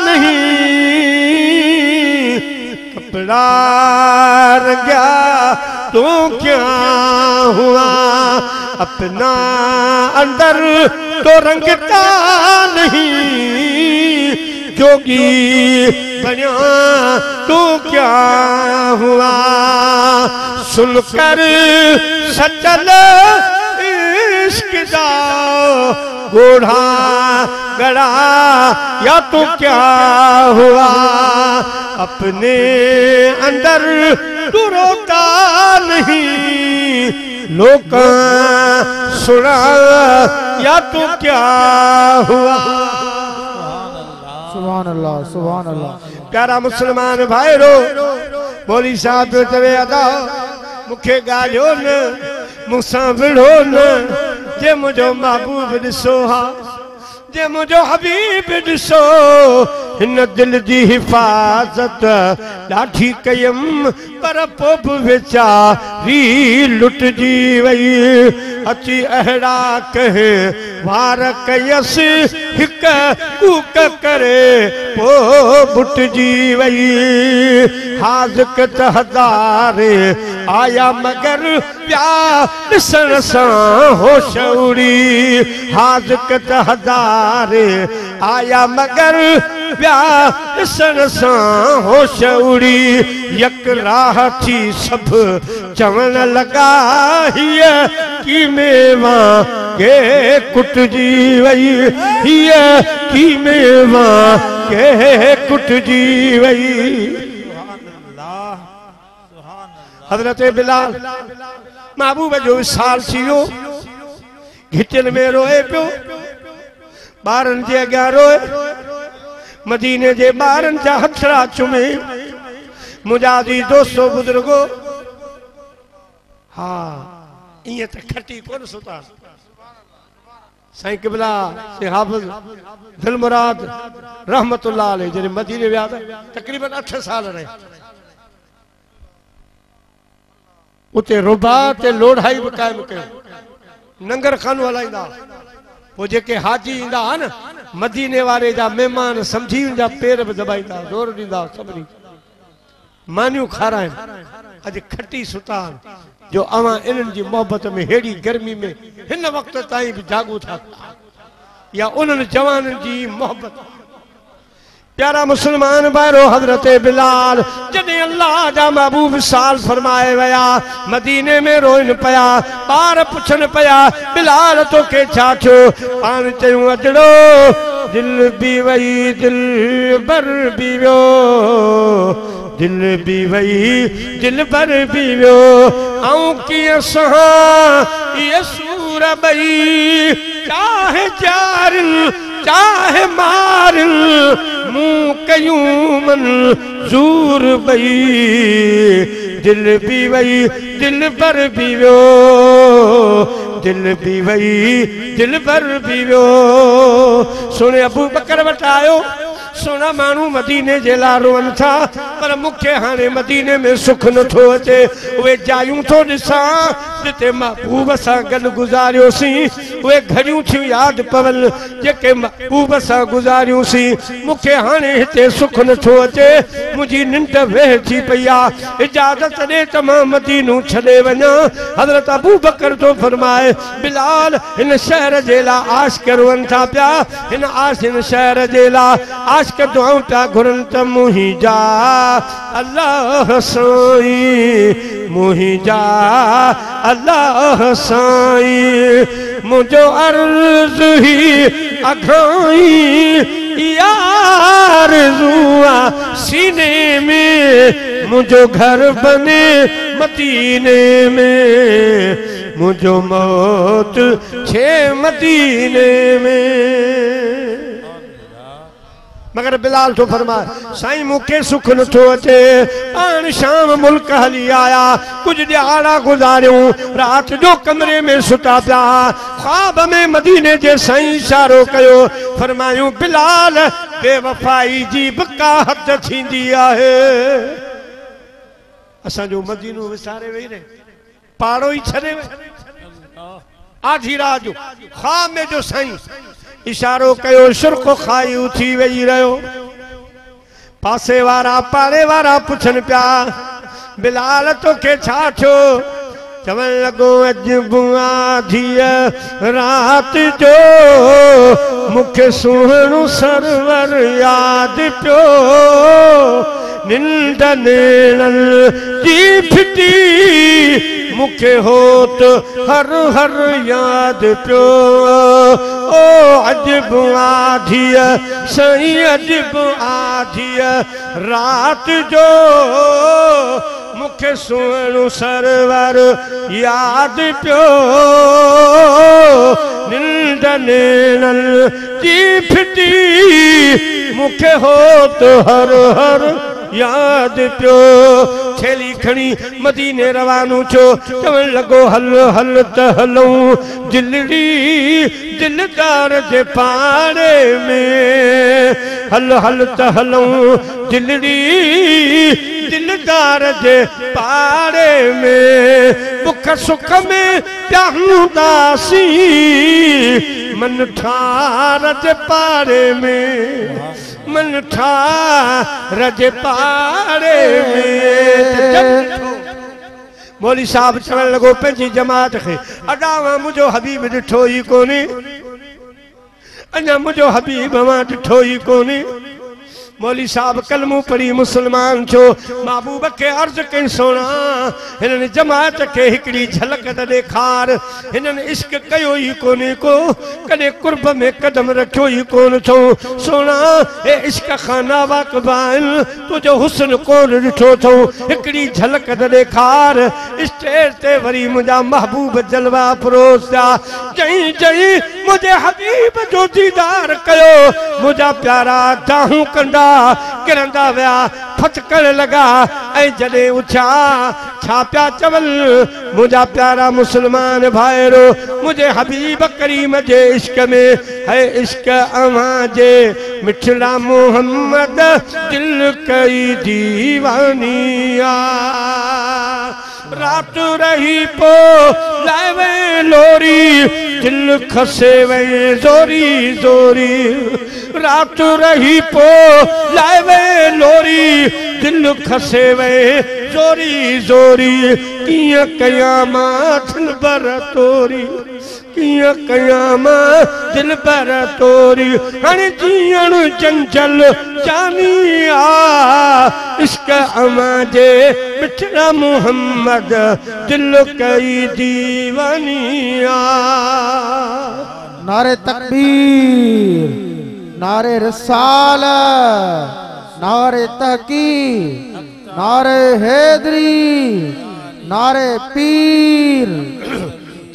[SPEAKER 2] नहीं कपड़ा रंगा तो क्या हुआ अपना अंदर तो रंगता नहीं जोगी बना तू क्या हुआ सुनकर सचल इश्क दा घोड़ा गड़ा या तो क्या हुआ अपने अंदर तू रोता नहीं लोग सुना या तो क्या हुआ।
[SPEAKER 4] सुभान अल्लाह सुभान अल्लाह।
[SPEAKER 2] प्यारा मुसलमान भाई रो बोली साहब चवे अदा मुखे गालियो न मुसा विढ़ो न जे मुझो महबूब ॾिसो हा जे मुझो हबीब ॾिसो हिन दिल जी हिफ़ाज़त ॾाढी कयम पर पोइ बि वेचारी लुटजी वई अची अहिड़ा कहे वार कयसि हिक कूक करे पोइ बुटजी वई हाज़िक त हज़ारे आया मगर प्या ॾिसण सां होश उड़ी हाज़िक त हज़ारे आया मगर प्या ॾिसण सां होश उड़ी यक राह थी सभु चवण लॻा हीअ की मेवा के कुटजी वई हीअ की मेवा के कुटजी वई। हज़रत बिलाल महबूब जो विसाल थी वियो घिटियुनि में रोए पियो ॿारनि जे अॻियां रोए मदीने जे ॿारनि जा हथड़ा चुमे मुंहिंजा जी दोस्तो बुज़ुर्गो हा ईअं त खटी कोन सुता साईं क़िबला से हाफ़िज़ दिल मुराद रहमतुल्लाह अलैह जॾहिं मदीने विया तक़रीबन 8 साल रहे उते रुबा ते लोढ़ाई भी कायम कयो नंगर खानो हलाईंदा वो जेके हाजी ईंदा न मदीने वारे जा मेहमान समझी उनजा पेर भी दबाईंदा जोर ॾींदा सभिनी मानियूं खाराइन अज खटी सुता जो अवां इन्हनि जी मोहब्बत में हेड़ी गर्मी में हिन वक्त ताईं भी जागू था या उन्हनि जवाननि जी मोहब्बत। प्यारा मुसलमान भाइरो हज़रत बिलाल जॾहिं अल्लाह जा महबूब साल फरमाए वया मदीने में रोइन पया ॿार पुछन पया बिलाल तोखे छा थियो पाण चयूं अजड़ो दिल भी वई दिल बर भी वियो दिल भी वई दिल बर भी वियो ऐं कीअं सहां ये सूर बई चाहे जारिन चाहे मारिन मुँह कयूं मंजूर बई दिल भी वई दिल पर भी वियो दिल भी वई दिल पर भी वियो। सुने अबू बकर वट आयो सोना मानू मदीने जे लाइ रोअनि था पर मूंखे हाणे मदीने में सुख नथो अचे उहे जायूं थो ॾिसां जिते महबूब सां गॾु गुज़ारियोसीं उहे घड़ियूं थियूं यादि पवन जेके महबूब सां गुज़ारियोसीं मूंखे हाणे हिते सुख नथो अचे मुंहिंजी निंड वेह थी पई आहे इजाज़त ॾे त मां मदीनो छॾे वञा। हज़रत अबू बकर तो फरमाए बिलाल हिन शहर जे लाइ आशिक़ रोअनि था पिया हिन शहर जे लाइ आशिक़ दुआऊं पिया घुरनि त मुंहिंजा अल्लाह साईं मुंहिंजा अल्लाह साईं मुझो अर्ज़ ही अघाई यार जुआ सीने में मुझो घर बने मदीने में मुझो मौत छे मदीने में। मगर बिलाल तो फरमाए साईं मूंखे सुख नथो अचे पाण शाम मुल्क हली आया कुछ ॾियारा गुज़ारियूं रात जो कमरे में सुता पिया ख्वाब में मदीने जे साईं इशारो कयो फरमायूं बिलाल बेवफाई जी बका हद थींदी आहे असांजो मदीनो विसारे वेही रहे पाड़ो ही छॾे आधी रात जो ख्वाब में जो साईं इशारो कयो शुर्क खाई उथी वेही रहियो पासे वारा पाड़े वारा पुछन पिया बिलाल तोखे छा थियो चवण लॻो अॼु बुआ धीअ रात जो मूंखे सुहिणो सरवर यादि पियो निंड नेणल जी फिटी मुखे होत हर हर याद पियो ओ अजब आधिय सही अजब आधिय रात जो मुखे सुणो सरवर याद पियो निंड नेणल जी फिटी मुखे होत हर हर याद पियो थैली खणी मदीने रवानो छो चवण लगो हल हल त हलूं दिलड़ी दिलदार जे पाड़े में हल हल त हलूं दिलड़ी दिलदार जे पाड़े में बुख सुख में प्याहूंदासी मन ठार जे पाड़े में मन ठार जे पाड़े में मौली साहब चवण लगो पंहिंजी जमात खे अॾावा मुंहिंजो हबीब ॾिठो ई कोन्हे अञा मुंहिंजो हबीब मां ॾिठो ई कोन्हे मौली साहब कलमू पढ़ी मुसलमान छो महबूब के अर्ज कई सोना हिनने जमात के हिकड़ी झलक त ॾेखार हिनने इश्क कयो ही कोने को कदे कुर्ब में कदम रखियो ही कोन छो सोना ए इश्क खाना वाकबाल तुझो हुस्न कोन ॾिठो छो हिकड़ी झलक त ॾेखार स्टेज ते वरी मुंहिंजा महबूब जलवा परोसिया जई जई मुझे हबीब जो दीदार कयो मुझा प्यारा दाहू कंदा किरंदा विया फटकण लगा ऐ जडे उछा छा प्या चवल मुझा प्यारा मुसलमान भाईरो मुझे हबीब करीम जे इश्क में है इश्क अवां जे मिठड़ा मोहम्मद दिल कई दीवानिया रात रही पो लावे लोरी दिल खसे वे जोरी जोरी रात रही पो लावे लोरी दिल खसे वे जोरी जोरी किया कयामा दिल बर तोरी किया कयामा दिल बर तोरी हने जीअण चंचल जानिया इश्क अमां जे मिठड़ा मोहम्मद दिल कई दीवानिया
[SPEAKER 4] नारे तकबीर नारे रिसालत नारे तहकीर नारे हैदरी नारे पीर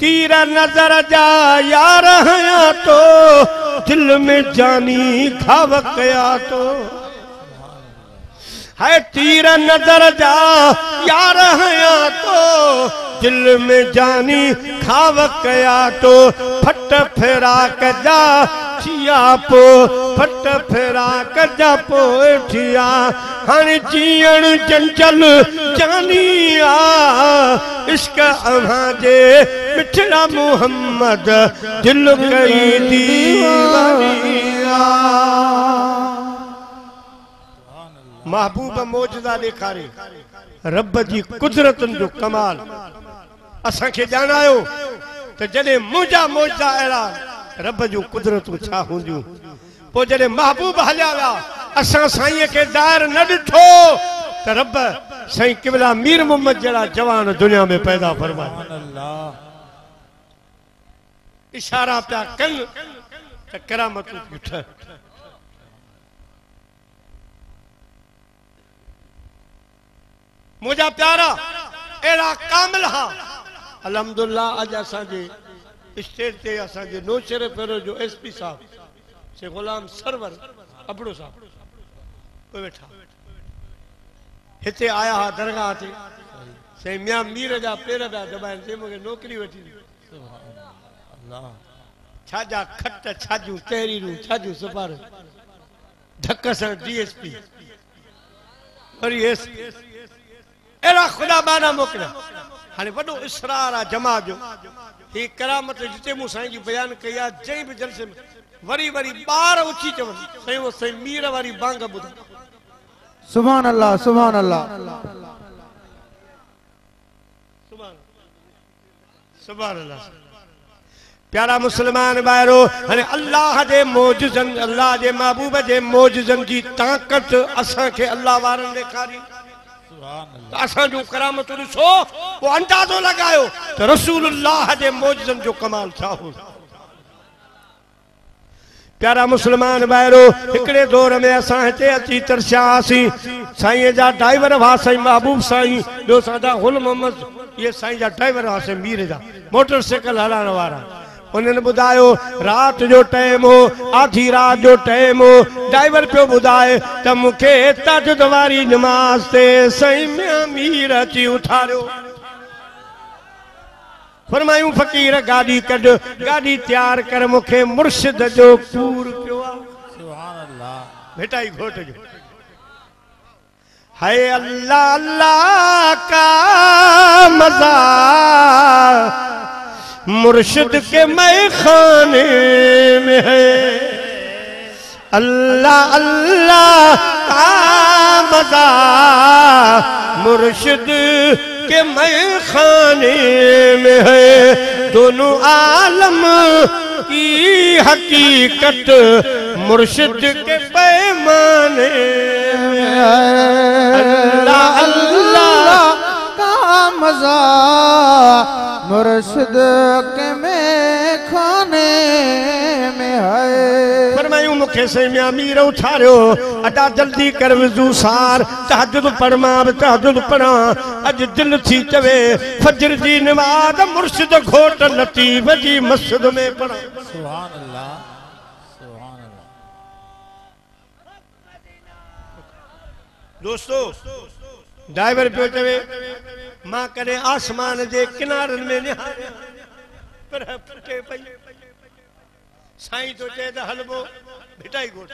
[SPEAKER 2] तीर नजर जा यार हया तो दिल में जानी खावक या तो है तीर नजर जा यार हया तो दिल में जानी खावक या तो फट फेरा कजा छिया पो फट फेरा कजा पो ठिया हण जीअण चंचल जानिया इश्क अवां जे मिठड़ा मोहम्मद दिल कई दीवानिया महबूब मौजदा ॾेखारे रब जी कुदरतन जो कमाल असां खे ॼाणायो त जॾहिं मुंहिंजा मौजदा अहिड़ा रब जूं कुदरतूं छा हूंदियूं पोइ जॾहिं महबूब हलिया विया असां साईं खे दायर न ॾिठो त रब साईं क़िबला मीर मोहम्मद जहिड़ा जवान दुनिया में पैदा फरमाए इशारा पिया कनि त करामतूं ॾिठ मुझा प्यारा एड़ा कामिल हा अल्हम्दुलिल्लाह आज असांजे स्टेज ते असांजे नौशेरे फेरो जो एसपी साहब से गुलाम सरवर अबड़ो साहब कोई बैठा हिते आया हा दरगाह ते से मियां मीर जा पेर पिया दबाइनि से मूंखे नौकरी वठी छाजा खट छाजू तहरीरूं छाजू सुपार धक सां डीएसपी वरी एसपी एड़ा खुदा बाना मोकलिया हाणे वॾो इसरार आहे जमा जो ही करामत जिते मूं साईं जी बयान कई आहे जंहिं बि जलसे में वरी वरी ॿार उची चवनि साईं वो साईं मीर वारी बांग ॿुधा
[SPEAKER 4] सुभान अल्लाह सुभान अल्लाह
[SPEAKER 2] सुभान अल्लाह प्यारा मुसलमान भाइरो हाणे अल्लाह जे मौजज़न अल्लाह जे महबूब जे मौजज़न जी ताकत असां खे अल्लाह वारनि ॾेखारी असां जो करामत ॾिसो वो अंदाज़ो लगायो तो रसूलुल्लाह जे मौजज़न जो कमाल छा हो प्यारा मुसलमान भाइरो हिकड़े दौर में असां हिते अची तरसियासीं साईं जा ड्राइवर हुआ साईं महबूब साईं ॿियो साडा गुल मोहम्मद ये साईं जा ड्राइवर हुआ साईं मीर जा मोटरसाइकिल हलाइण वारा उन्होंने बुधायो रात जो टाइम हो आधी रात जो टाइम हो ड्राइवर पे बुधाए त मुखे तहज्जुद वारी नमाज ते साईं मीर अची उठारियो फरमायूं फकीर गाड़ी कढ गाड़ी तैयार कर मुखे मुर्शिद जो कूर पियो आ सुभान अल्लाह बेटा ही घोट जो हाय अल्लाह अल्लाह का मजा मुर्शिद के मैखाने में है अल्लाह अल्लाह का मजा मुर्शिद के मैखाने में है दोनों आलम की हकीकत मुर्शिद के पैमाने में है अल्लाह अल्लाह
[SPEAKER 4] का मजा मुर्शिद के में खाने में है
[SPEAKER 2] फरमायूं मुखे से मैं अमीर उठारियो अदा जल्दी कर वजू सार तहज्जुद पढ़ मां तहज्जुद पढ़ा अज दिल थी चवे फजर जी नमाज मुर्शिद घोट लतीफ जी मस्जिद में पढ़ा
[SPEAKER 3] सुभान अल्लाह सुभान अल्लाह
[SPEAKER 2] दोस्तों ड्राइवर पे चवे मां करे आसमान जे किनारन में निहारे पर फटे पई साईं तो चे त हलबो भिटाई गोट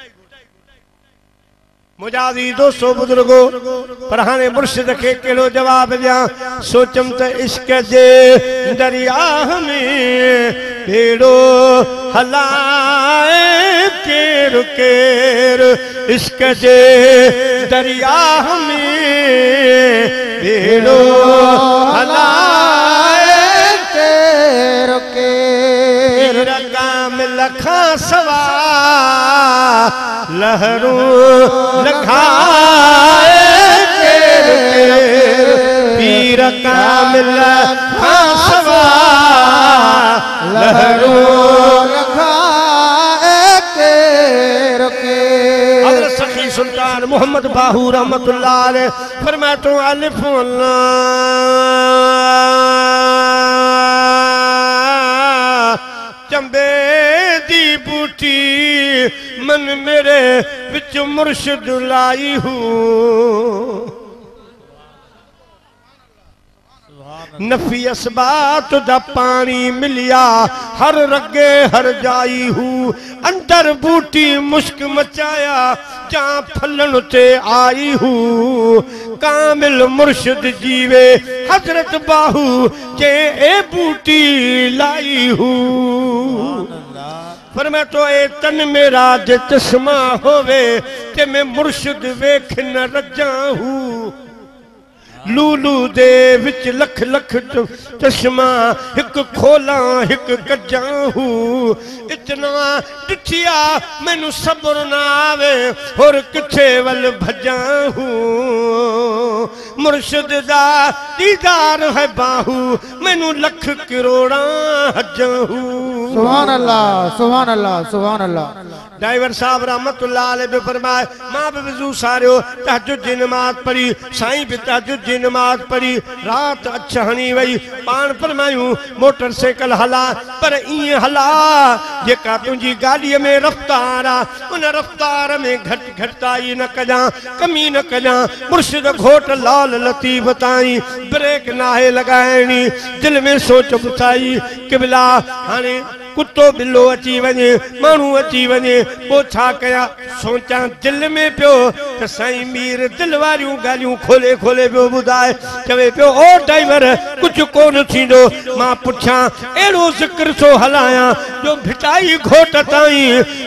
[SPEAKER 2] मुजादी दोस्तों बुजुर्गो पर हाने मुर्शिद के केड़ो जवाब दिया सोचम त इश्क जे दरिया में भेड़ो हलाए केर केर इश्क जे दरिया में भेड़ो हलाए
[SPEAKER 4] केर केर
[SPEAKER 2] काम लखा सवा लहरू लखाए केर केर पीर कामिल सवा लहरू
[SPEAKER 4] लखाए केर केर
[SPEAKER 2] हज़रत सखी सुल्तान मोहम्मद बाहू रहमतुल्लाह अलैह फरमाए तो अलिफ चंबे दी बूटी मन मेरे विच मुर्शिद लाई हूँ नफी असबात दा पानी मिलिया हर रगे हर जाई हूँ अंदर बूटी मुश्क मचाया जा फलन ते आई हूँ कामिल मुर्शिद जीवे हजरत बाहू जे ए बूटी लाई हूँ पर मैं तो ए तन मेरा जे चश्मा होवे ते मैं मुर्शिद वेख न रजा हूँ लूलू दे विच लख लख चश्मा हिक खोला हिक कजा हूँ इतना डिठिया मैनू सब्र ना आवे और किथे वल भजा हूँ मुर्शिद दा दीदार है बाहू मैनू लख करोड़ा हजा हूँ
[SPEAKER 4] सुभान अल्लाह सुभान अल्लाह सुभान अल्लाह
[SPEAKER 2] ड्राइवर साहब रहमतुल्लाह अलैह भी फरमाए मां भी वजू सारियो तहज्जुद जी नमाज पढ़ी साईं भी तहज्जुद जी नमाज पढ़ी रात अच्छा हनी वही पान फरमायूं मोटरसाइकिल हला पर इं हला जेका तुंहिंजी गाड़ीअ में रफ्तार आ उन रफ्तार में घट घटाई न कजा कमी न कजा मुर्शिद घोट लाल लतीफ ताई ब्रेक नाहे लगाइणी दिल में सोच बुसाई किबला हाने कुत्तो बिल्लो अची वने मानू अची वने पो छा कया सोचा दिल में पियो त साईं मीर दिल वारियूं गालियूं खोले खोले पियो बुधाए चवे पियो ओ ड्राइवर कुछ कोन थींदो मां पुछां एड़ो जिक्र सो हलाया जो भिटाई घोट ताई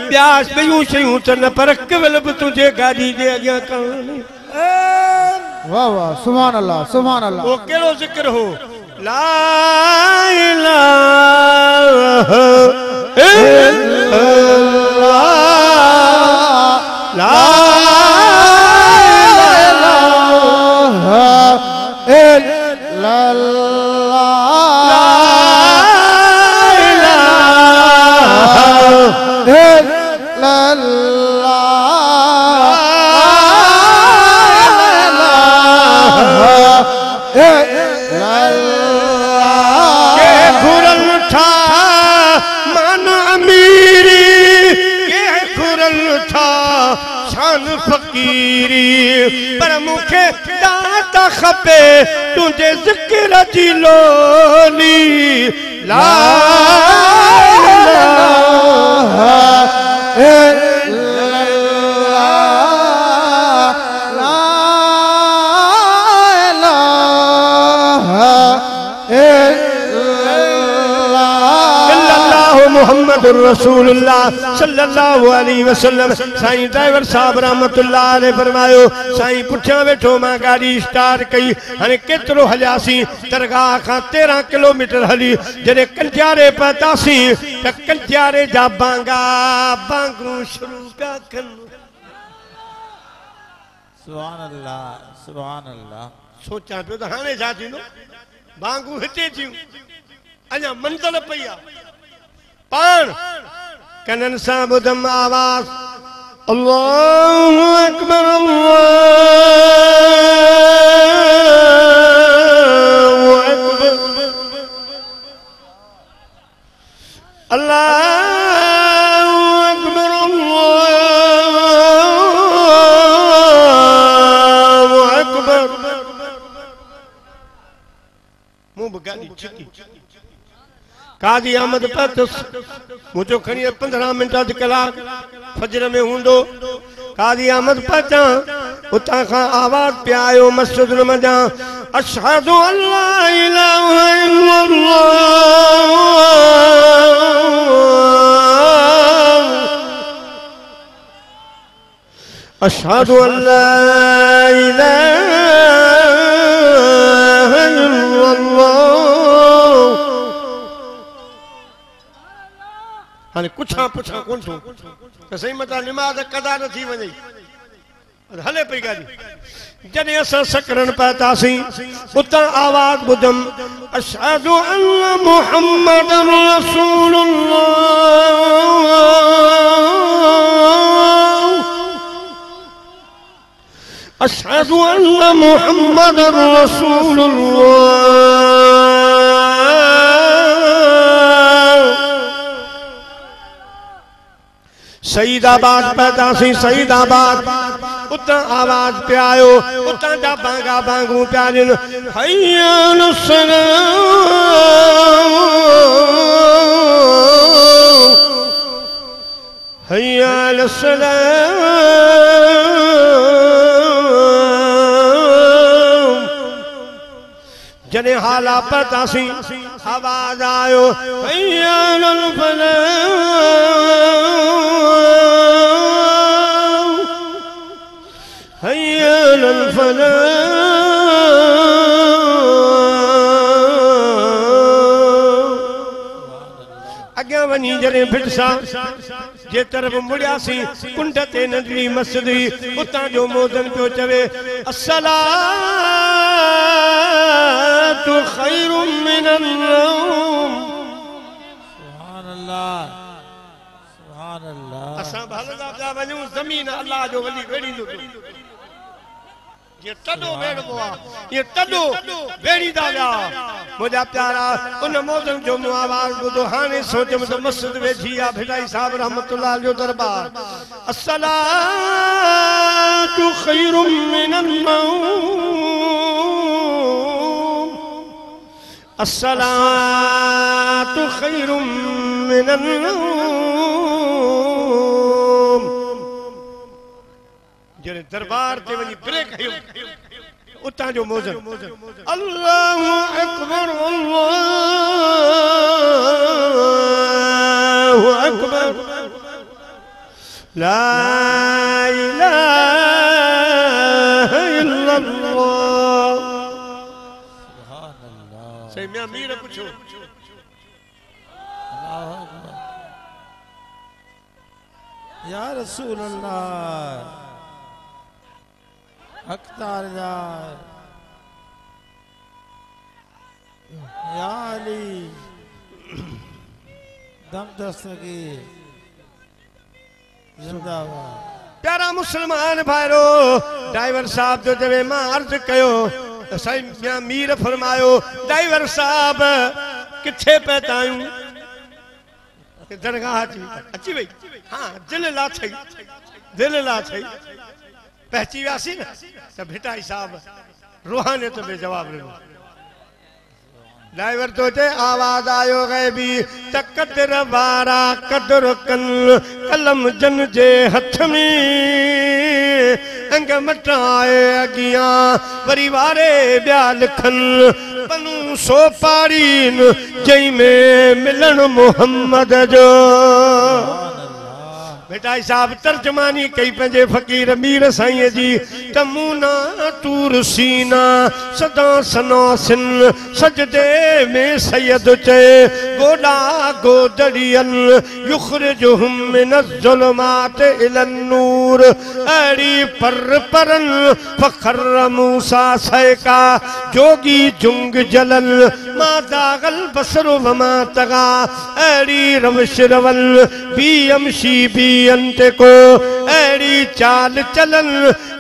[SPEAKER 2] ब्यास ॿियूं शयूं त न पर केवल बि तुंहिंजे गाड़ी जे अॻियां कान्हे
[SPEAKER 4] वाह वाह सुभान अल्लाह सुभान अल्लाह
[SPEAKER 2] वो केड़ो जिक्र हो ला इलाहा इल्लल्लाह ला पर मुखे दाता खपे तुझे जिक्र जी लोली ला इलाहा मुहम्मदुर रसूलुल्लाह सल्लल्लाहु अलैहि वसल्लम। साईं ड्राइवर साहब रहमतुल्लाह अलैहि फरमायो साईं पुठियां वेठो मां गाड़ी स्टार्ट कई हाणे केतिरो हलियासीं दरगाह खां 13 किलोमीटर हली जॾहिं कंजारे पहुतासीं त कंजारे जा बांगा बांगू शुरू पिया कनि।
[SPEAKER 3] सुभान अल्लाह सुभान अल्लाह।
[SPEAKER 2] सोचां पियो त हाणे छा थींदो बांगू हिते थियूं अञा मंज़िल पई आहे पान कनन सां ॿुधम आवाज़ अल्लाहु अकबर अल्लाहु अकबर अल्लाहु अकबर अल्लाहु अकबर। मुंह बगाड़ी चिकी काजी अहमद पतस मुझो खणी 15 मिनट अध कलाक फजर में हूंदो काजी अहमद पता उतां खां आवाज पे आयो मस्जिद मजा अशहदु अल्ला इलाहा इल्लल्लाह अशहदु अल्ला इलाहा इल्लल्लाह। हाणे कुछा पुछा कोन थो त सही मता नमाज कदा न थी वञे हले पई गाड़ी जॾहिं असां सकरन पहुतासीं उतां आवाज़ ॿुधम अशहदु अन्न मुहम्मदन रसूलुल्लाह अशहदु अन्न मुहम्मदन रसूलुल्लाह। सईदाबाद पैदासी सईदाबाद उतां आवाज पे आयो उतां जा बांगा बांगू प्यारिन हय्या अलस्सलाम हय्या अलस्सलाम। जने हाला पतासी आवाज आयो हय्या अलल फलाह हय्या अलल फलाह। अॻियां वञी जॾहिं भिटसा जे तरफ़ मुड़ियासीं कुंड ते नंढड़ी मस्जिद उतां जो मोदन पियो चवे अस्सलातु खैरुम मिनन नौम।
[SPEAKER 3] सुभान अल्लाह सुभान अल्लाह।
[SPEAKER 2] असां हलंदा पिया वञूं ज़मीन अल्लाह जो वली वेड़ींदो ये तॾो वेड़बो आहे ये तॾो वेड़ींदा विया मुंहिंजा प्यारा उन मौसम जो मूं आवाज़ ॿुधो हाणे सोचियमि त मस्जिद वेठी आहे भिलाई साहिब रहमतुल्लाह जो दरबार अस्सलातु खैरुम मिनन नौम अस्सलातु खैरुम मिनन नौम। जॾहिं दरबार ते वञी ब्रेक हयो उतां जो मौज़न अल्लाहु अकबर अल्लाहु अकबर ला इलाहा इल्लल्लाह।
[SPEAKER 3] सुभान अल्लाह।
[SPEAKER 2] सही में अमीर पूछो
[SPEAKER 3] अल्लाहु अकबर या रसूल अल्लाह अख्तार या अली दम दस्तगी जिंदाबाद
[SPEAKER 2] प्यारा मुसलमान भाइरो ड्राइवर साहब जो जवे मां अर्ज कयो साईं मियां मीर फरमायो ड्राइवर साहब किथे पहुता आयूं दरगाह अची वई हां दिल ला थई पहची वियासीं न त भिटाई साहब रूहानियत में जवाब ॾिनो ड्राइवर तो चे आवाज आयो गैबी तकदर वारा कदर कन कलम जन जे हथ में अंग मटाए अगियां वरी वारे ॿिया लिखन पनू सो पारीन जई में मिलन मोहम्मद जो बेटाई साहब तर्जमानी कई पंजे फकीर मीर साईं जी तमुना तूर सीना सदा सनासिन सजदे में सैयद चे गोडा गोदड़ियन युखरिजुहुम मिनज़्ज़ुलुमात इलन नूर अड़ी परन फखर मूसा सैका जोगी जुंग जलल मा दागल बसर वमा तगा अड़ी रवश रवल बी अमशी बी अंते को एड़ी चाल चलन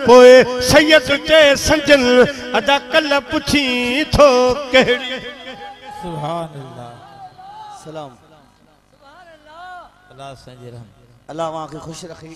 [SPEAKER 2] पोए सैयद चे संजन अदा कल पुछी थो केड़ी
[SPEAKER 3] सुभान अल्लाह
[SPEAKER 5] सलाम
[SPEAKER 3] अल्लाह संजय रहम
[SPEAKER 5] अल्लाह वहाँ के खुश रखी